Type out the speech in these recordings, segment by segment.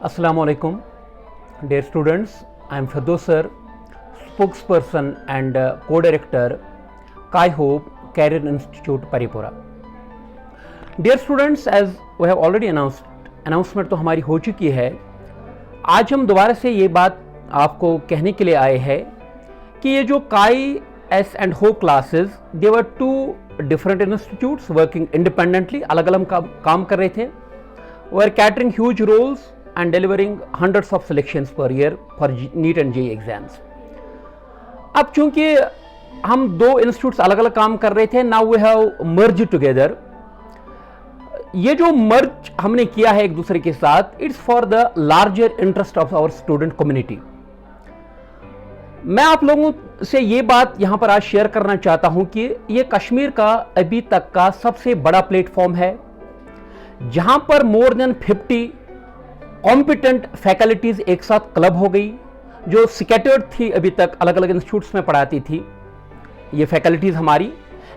Assalamu alaikum, dear students. I am Firdaus sir, spokesperson and co-director, Kai Hope Career Institute, Paripura. Dear students, as we have already announcement तो हमारी हो चुकी है. आज हम दोबारा से ये बात आपको कहने के लिए आए हैं कि ये जो काई एस एंड हो classes, they were two different institutes working independently, अलग अलग काम कर रहे थे. We are catering huge roles and delivering hundreds of selections per year for NEET and JEE exams. अब चूंकि हम दो इंस्टीट्यूट्स अलग अलग काम कर रहे थे, now we have merge together. ये जो मर्ज हमने किया है एक दूसरे के साथ, it's for the larger interest of our student community. मैं आप लोगों से ये बात यहां पर आज शेयर करना चाहता हूं कि ये कश्मीर का अभी तक का सबसे बड़ा प्लेटफॉर्म है जहां पर मोर देन 50 कॉम्पिटेंट फैकल्टीज एक साथ क्लब हो गई, जो स्कैटर्ड थी अभी तक अलग अलग इंस्टीट्यूट्स में पढ़ाती थी ये फैकल्टीज हमारी.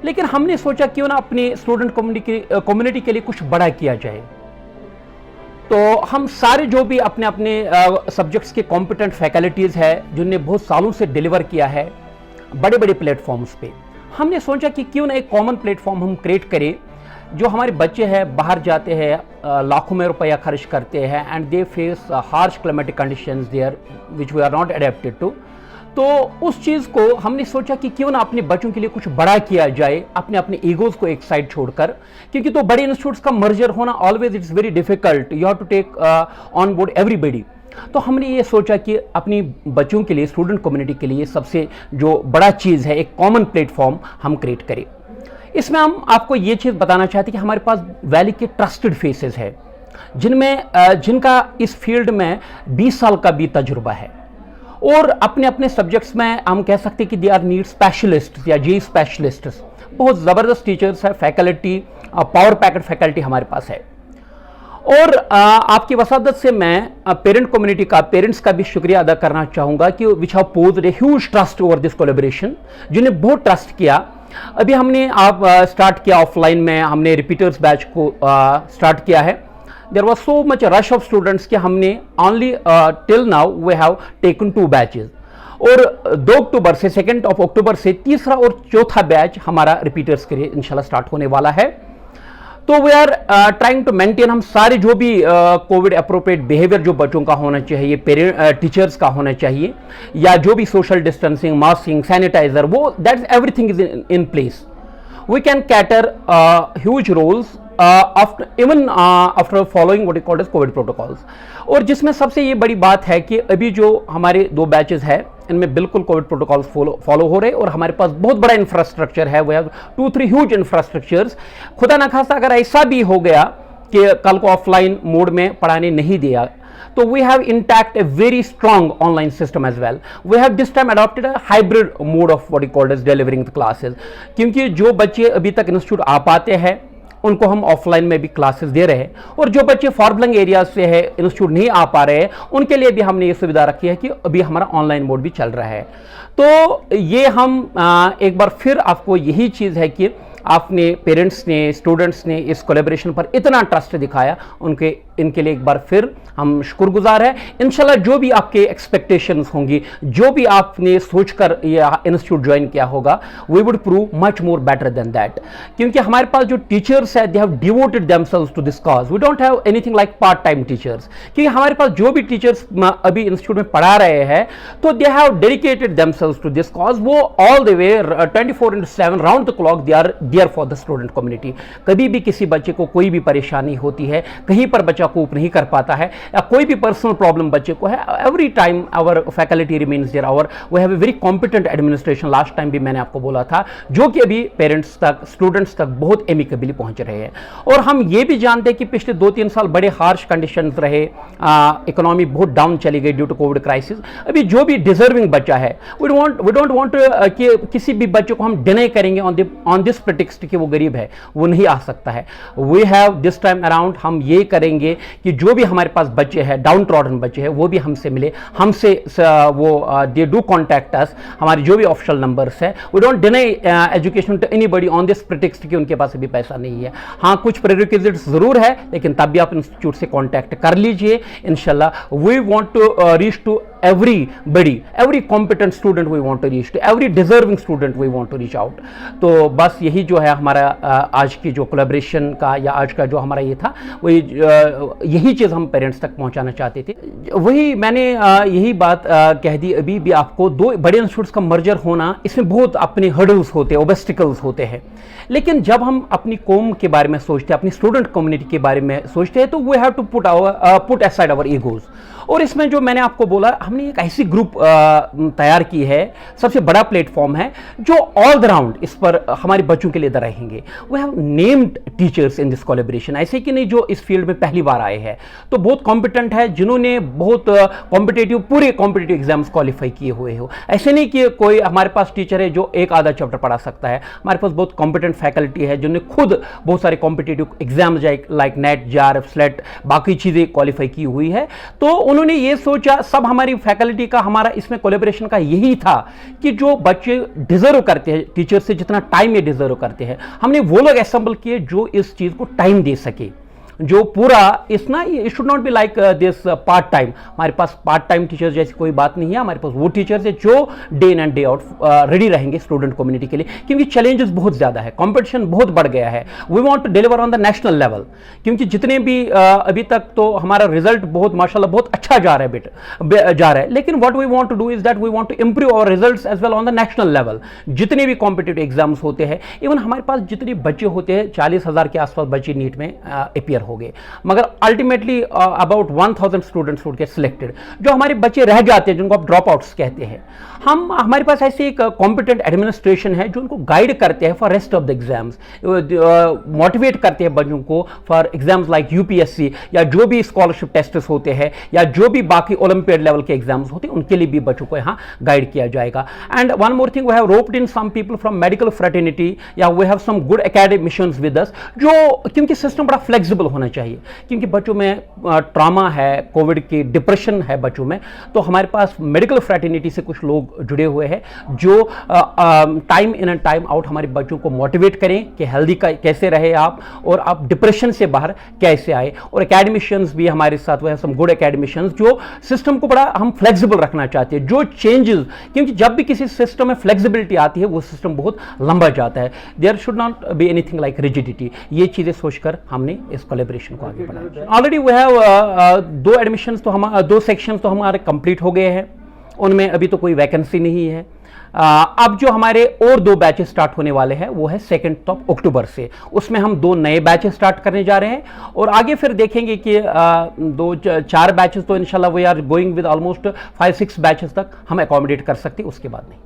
लेकिन हमने सोचा क्यों ना अपनी स्टूडेंट कम्युनिटी के लिए कुछ बड़ा किया जाए. तो हम सारे जो भी अपने अपने सब्जेक्ट्स के कॉम्पिटेंट फैकल्टीज है जिन्होंने बहुत सालों से डिलीवर किया है बड़े बड़े प्लेटफॉर्म्स पे, हमने सोचा कि क्यों ना एक कॉमन प्लेटफॉर्म हम क्रिएट करें. जो हमारे बच्चे हैं बाहर जाते हैं, लाखों में रुपया खर्च करते हैं and they face harsh climatic conditions there which we are not adapted to. तो उस चीज़ को हमने सोचा कि क्यों ना अपने बच्चों के लिए कुछ बड़ा किया जाए, अपने अपने ईगोज को एक साइड छोड़कर. क्योंकि तो बड़े इंस्टीट्यूट्स का मर्जर होना always it's very difficult, you have to take on board everybody. तो हमने ये सोचा कि अपनी बच्चों के लिए, स्टूडेंट कम्युनिटी के लिए सबसे जो बड़ा चीज़ है, एक कॉमन प्लेटफॉर्म हम क्रिएट करें. इसमें हम आपको ये चीज़ बताना चाहते हैं कि हमारे पास वैली के ट्रस्टेड फेसेस है जिनका इस फील्ड में 20 साल का भी तजुर्बा है और अपने अपने सब्जेक्ट्स में हम कह सकते हैं कि दे आर नीड स्पेशलिस्ट या जेई स्पेशलिस्ट. बहुत ज़बरदस्त टीचर्स है, फैकल्टी, पावर पैकेट फैकल्टी हमारे पास है. और आपकी वसादत से मैं पेरेंट कम्युनिटी का, पेरेंट्स का भी शुक्रिया अदा करना चाहूँगा कि which have posed a huge trust over this collaboration, जिन्हें बहुत ट्रस्ट किया. अभी हमने स्टार्ट किया ऑफलाइन में, हमने रिपीटर्स बैच को स्टार्ट किया है. There was so much rush of students कि हमने only till now we have taken 2 batches और 2 अक्टूबर से 2 अक्टूबर से तीसरा और चौथा बैच हमारा रिपीटर्स के लिए इंशाल्लाह स्टार्ट होने वाला है. तो we are trying to maintain, हम सारे जो भी कोविड अप्रोप्रिएट बिहेवियर जो बच्चों का होना चाहिए, पेरेंट टीचर्स का होना चाहिए, या जो भी सोशल डिस्टेंसिंग, मास्किंग, सैनिटाइजर, वो that everything is in place. We can cater huge roles after following what is called as Covid protocols. और जिसमें सबसे ये बड़ी बात है कि अभी जो हमारे 2 बैचेस है इनमें बिल्कुल कोविड प्रोटोकॉल्स फॉलो हो रहे और हमारे पास बहुत बड़ा इंफ्रास्ट्रक्चर है. We have 2-3 huge infrastructures. खुदा न खास्ता अगर ऐसा भी हो गया कि कल को ऑफलाइन मोड में पढ़ाने नहीं दिया, तो we have intact a very strong online system as well. We have this time adopted a hybrid mode of what is called as delivering the classes. क्योंकि जो बच्चे अभी तक इंस्टीट्यूट आ पाते हैं उनको हम ऑफलाइन में भी क्लासेस दे रहे हैं, और जो बच्चे फॉरफ्लंग एरिया से है, इंस्टीट्यूट नहीं आ पा रहे हैं, उनके लिए भी हमने ये सुविधा रखी है कि अभी हमारा ऑनलाइन मोड भी चल रहा है. तो ये हम एक बार फिर आपको यही चीज़ है कि आपने, पेरेंट्स ने, स्टूडेंट्स ने इस कोलैबोरेशन पर इतना ट्रस्ट दिखाया, इनके लिए एक बार फिर हम शुक्रगुजार हैं. इंशाल्लाह जो भी आपके एक्सपेक्टेशंस होंगी, जो भी आपने सोचकर ये इंस्टीट्यूट ज्वाइन किया होगा, we would prove much more better than that. क्योंकि हमारे पास जो टीचर्स है, they have devoted themselves to this cause. We don't have anything like part time teachers. क्योंकि हमारे पास जो भी टीचर्स अभी इंस्टीट्यूट में पढ़ा रहे हैं, तो they have dedicated themselves to this cause. वो all the way 24/7 round the clock they are there for the student community. कभी भी किसी बच्चे को कोई भी परेशानी होती है, कहीं पर बच्चा कोप नहीं कर पाता है, या कोई भी पर्सनल प्रॉब्लम बच्चे को है, every time our faculty remains there. और we have a very competent administration. Last time भी मैंने आपको बोला था, जो कि अभी पेरेंट्स तक, स्टूडेंट्स तक बहुत एमिकेबली पहुंच रहे हैं. और हम ये भी जानते हैं कि पिछले 2-3 साल बड़े हार्श कंडीशंस रहे, इकोनॉमी बहुत डाउन चली गई ड्यू टू कोविड क्राइसिस. अभी जो भी डिजर्विंग बच्चा है, वी डोंट वांट कि किसी भी बच्चे को हम डिनाई करेंगे ऑन दिस प्रेटेक्स्ट कि वो गरीब है, वो नहीं आ सकता है. We have this time around, हम ये करेंगे कि जो भी हमारे पास बच्चे हैं, डाउन ट्रॉडन बच्चे हैं, वो भी हमसे मिले, हमसे वो दे डू कॉन्टैक्ट अस। हमारे जो भी ऑफिशियल नंबर्स है, we don't deny education to anybody on this pretext कि उनके पास अभी पैसा नहीं है। हाँ, कुछ प्रेरिक्विजिट्स जरूर है, लेकिन तब भी आप इंस्टीट्यूट से कॉन्टैक्ट कर लीजिए। इंशाल्लाह we want to reach to everybody, every competent student we want to reach to, every deserving student we want to reach out। तो बस यही जो है हमारा आज की जो कोलैबोरेशन का या आज का जो हमारा ये था, वही यही चीज़ हम पेरेंट्स तक पहुंचाना चाहते थे। वही मैंने यही बात कह दी अभी भी आपको, दो बड़े इंस्टीट्यूट्स का मर्जर होना, इसमें बहुत अपने हर्डल्स होते हैं, ऑब्स्टिकल्स होते हैं, लेकिन जब हम अपनी कौम के बारे में सोचते हैं, अपनी स्टूडेंट कम्युनिटी के बारे में सोचते हैं, तो we have to put aside our egos. और इसमें जो मैंने आपको बोला, हमने एक ऐसी ग्रुप तैयार की है, सबसे बड़ा प्लेटफॉर्म है जो ऑल राउंड इस पर हमारे बच्चों के लिए रहेंगे। We have named teachers in this collaboration, ऐसे कि नहीं जो इस फील्ड में पहली बार आए हैं, तो बहुत कॉम्पिटेंट है, जिन्होंने बहुत कॉम्पिटेटिव पूरे कॉम्पिटेटिव एग्जाम्स क्वालिफाई किए हुए हो। ऐसे नहीं कि कोई हमारे पास टीचर है जो एक आधा चैप्टर पढ़ा सकता है, हमारे पास बहुत कॉम्पिटेंट फैकल्टी है जिन्होंने खुद बहुत सारे competitive exams like net, JRF, slate, बाकी चीज़ें क्वालिफाई की हुई है। तो उन्होंने ये सोचा, सब हमारी फैकल्टी का, हमारा इसमें कोलैबोरेशन का यही था कि जो बच्चे डिजर्व करते हैं टीचर से, जितना टाइम ये डिजर्व करते हैं, हमने वो लोग असेंबल किए जो इस चीज को टाइम दे सके, जो पूरा इस ना, it should not be like this part time. हमारे पास पार्ट टाइम टीचर्स जैसी कोई बात नहीं है, हमारे पास वो टीचर्स है जो day in and day out ready रहेंगे स्टूडेंट कम्युनिटी के लिए, क्योंकि चैलेंजेस बहुत ज़्यादा है, कंपटीशन बहुत बढ़ गया है। We want to deliver on the national level, क्योंकि जितने भी अभी तक तो हमारा रिजल्ट बहुत माशाल्लाह बहुत अच्छा जा रहा है, लेकिन what we want to do is that we want to improve our results as well on the national level. जितने भी कॉम्पिटिटिव एग्जाम्स होते हैं, इवन हमारे पास जितने बच्चे होते हैं, 40,000 के आसपास बच्चे नीट में अपीयर हो गए, मगर ultimately about 1000 students would get selected. जो हमारे बच्चे रह जाते हैं, जिनको आप ड्रॉप आउट्स कहते हैं, हमारे पास ऐसे एक कॉम्पिटेंट एडमिनिस्ट्रेशन है जो उनको गाइड करते हैं for rest of the exams, motivate करते हैं बच्चों को फॉर एग्जाम्स लाइक यूपीएससी, या जो भी स्कॉलरशिप टेस्ट्स होते हैं, या जो भी बाकी ओलंपियाड लेवल के एग्जाम्स होते हैं, उनके लिए भी बच्चों को यहाँ गाइड किया जाएगा। And one more thing, we have roped in some people from medical fraternity, या we have some good academicians with us, जो क्योंकि सिस्टम बड़ा फ्लेक्सिबल होना चाहिए, क्योंकि बच्चों में ट्रॉमा है, कोविड की डिप्रेशन है बच्चों में, तो हमारे पास मेडिकल फ्रेटर्निटी से कुछ लोग जुड़े हुए हैं जो time in and time out हमारे बच्चों को मोटिवेट करें कि हेल्दी कैसे रहे आप, और आप डिप्रेशन से बाहर कैसे आए। और एकेडमिशियंस भी हमारे साथ, वो है सम गुड एकेडमिशियंस जो सिस्टम को बड़ा हम फ्लेक्सिबल रखना चाहते हैं, जो चेंजेस, क्योंकि जब भी किसी सिस्टम में फ्लेक्सिबिलिटी आती है, वो सिस्टम बहुत लंबा जाता है। There should not be anything like rigidity. ये चीजें सोचकर हमने इस कोलैबोरेशन को आगे बढ़ाया। ऑलरेडी वी हैव 2 एडमिशंस तो हम 2 सेक्शंस तो हमारे कंप्लीट हो गए हैं, उनमें अभी तो कोई वैकेंसी नहीं है। अब जो हमारे और 2 बैचेस स्टार्ट होने वाले हैं वो है 2 अक्टूबर से, उसमें हम 2 नए बैचेस स्टार्ट करने जा रहे हैं, और आगे फिर देखेंगे कि 4 बैचेस तो इंशाल्लाह we are going with almost 5-6 batches तक हम अकोमोडेट कर सकते हैं, उसके बाद नहीं।